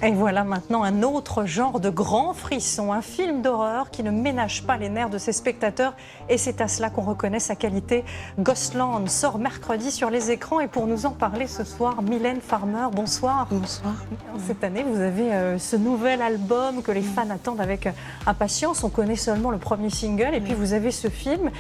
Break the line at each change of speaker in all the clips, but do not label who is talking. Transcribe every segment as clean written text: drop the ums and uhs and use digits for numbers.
Et voilà maintenant un autre genre de grand frisson, un film d'horreur qui ne ménage pas les nerfs de ses spectateurs et c'est à cela qu'on reconnaît sa qualité. Ghostland sort mercredi sur les écrans et pour nous en parler ce soir, Mylène Farmer, bonsoir.
Bonsoir.
Cette année, vous avez ce nouvel album que les fans attendent avec impatience. On connaît seulement le premier single et puis vous avez ce film.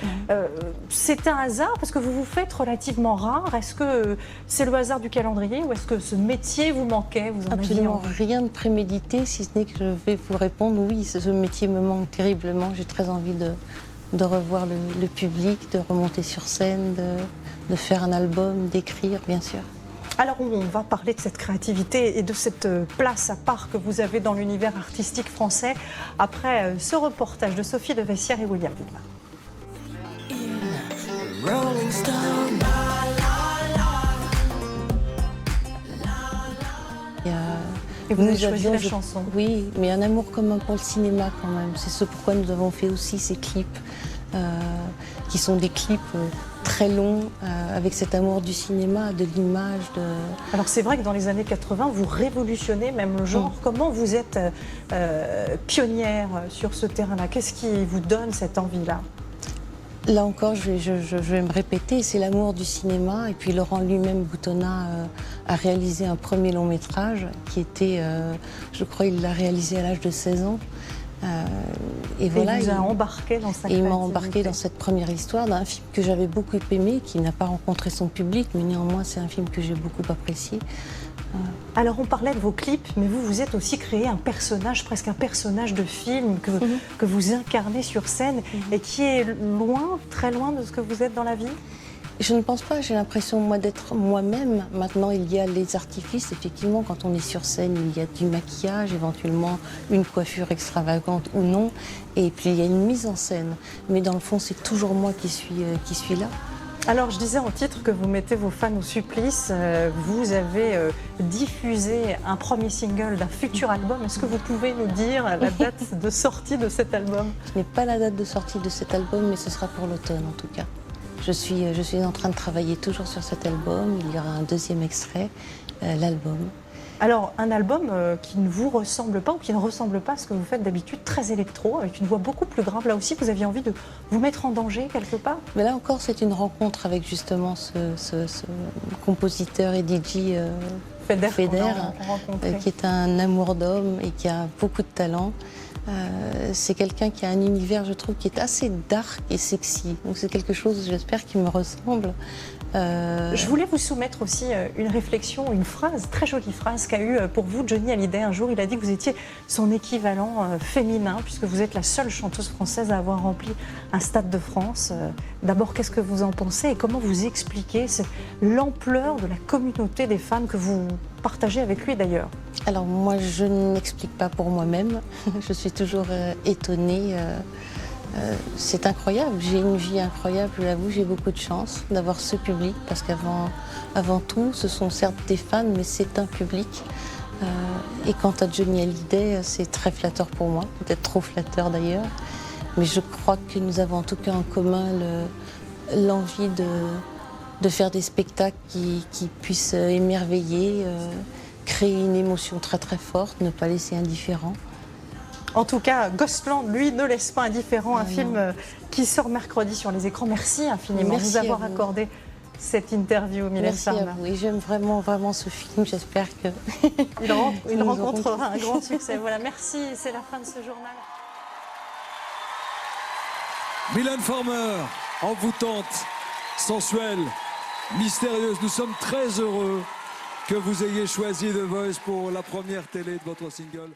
C'est un hasard parce que vous vous faites relativement rare. Est-ce que c'est le hasard du calendrier ou est-ce que ce métier vous manquait? Vous en
Absolument
aviez envie?
rien de prémédité, si ce n'est que je vais vous répondre oui, ce métier me manque terriblement. J'ai très envie de revoir le public, de remonter sur scène, de faire un album, d'écrire, bien sûr.
Alors on va parler de cette créativité et de cette place à part que vous avez dans l'univers artistique français après ce reportage de Sophie de Vessière et William Widmer. Et vous avez choisi la chanson.
Oui, mais un amour commun pour le cinéma quand même. C'est ce pourquoi nous avons fait aussi ces clips, qui sont des clips très longs, avec cet amour du cinéma, de l'image.
Alors c'est vrai que dans les années 80, vous révolutionnez même le genre. Comment vous êtes pionnière sur ce terrain-là? Qu'est-ce qui vous donne cette envie-là?
Là encore, je vais me répéter, c'est l'amour du cinéma. Et puis Laurent lui-même Boutonnat a réalisé un premier long métrage qui était, je crois, il l'a réalisé à l'âge de 16 ans.
Et voilà, il vous a embarqué dans sa créativité.
Il m'a embarqué dans cette première histoire d'un film que j'avais beaucoup aimé, qui n'a pas rencontré son public, mais néanmoins c'est un film que j'ai beaucoup apprécié.
Alors on parlait de vos clips, mais vous vous êtes aussi créé un personnage, presque un personnage de film que vous incarnez sur scène et qui est loin, très loin de ce que vous êtes dans la vie.
Je ne pense pas, j'ai l'impression moi d'être moi-même. Maintenant il y a les artifices, effectivement quand on est sur scène il y a du maquillage, éventuellement une coiffure extravagante ou non, et puis il y a une mise en scène. Mais dans le fond c'est toujours moi qui suis là.
Alors je disais en titre que vous mettez vos fans au supplice, vous avez diffusé un premier single d'un futur album. Est-ce que vous pouvez nous dire la date de sortie de cet album?
Je n'ai pas la date de sortie de cet album, mais ce sera pour l'automne en tout cas. Je suis en train de travailler toujours sur cet album, il y aura un deuxième extrait, l'album.
Alors, un album qui ne vous ressemble pas ou qui ne ressemble pas à ce que vous faites d'habitude, très électro, avec une voix beaucoup plus grave. Là aussi, vous aviez envie de vous mettre en danger quelque part?
Mais là encore, c'est une rencontre avec justement ce compositeur et DJ Feder, qui est un amour d'homme et qui a beaucoup de talent. C'est quelqu'un qui a un univers, je trouve, qui est assez dark et sexy. Donc c'est quelque chose, j'espère, qui me ressemble.
Je voulais vous soumettre aussi une réflexion, une phrase, très jolie phrase qu'a eue pour vous Johnny Hallyday. Un jour, il a dit que vous étiez son équivalent féminin, puisque vous êtes la seule chanteuse française à avoir rempli un stade de France. D'abord, qu'est-ce que vous en pensez et comment vous expliquez l'ampleur de la communauté des fans que vous partagez avec lui d'ailleurs?
Alors moi, je n'explique pas pour moi-même. Je suis toujours étonnée. C'est incroyable, j'ai une vie incroyable, je l'avoue, j'ai beaucoup de chance d'avoir ce public parce qu'avant tout, ce sont certes des fans, mais c'est un public. Et quant à Johnny Hallyday, c'est très flatteur pour moi, peut-être trop flatteur d'ailleurs. Mais je crois que nous avons en tout cas en commun l'envie de faire des spectacles qui puissent émerveiller, créer une émotion très très forte, ne pas laisser indifférent.
En tout cas, Ghostland, lui, ne laisse pas indifférent. Un film qui sort mercredi sur les écrans. Merci infiniment de nous avoir accordé cette interview, Mylène Farmer.
Merci à vous. Et j'aime vraiment, vraiment ce film. J'espère que
il rencontrera un grand succès. Voilà, merci. C'est la fin de ce journal.
Mylène Farmer, envoûtante, sensuelle, mystérieuse. Nous sommes très heureux que vous ayez choisi The Voice pour la première télé de votre single.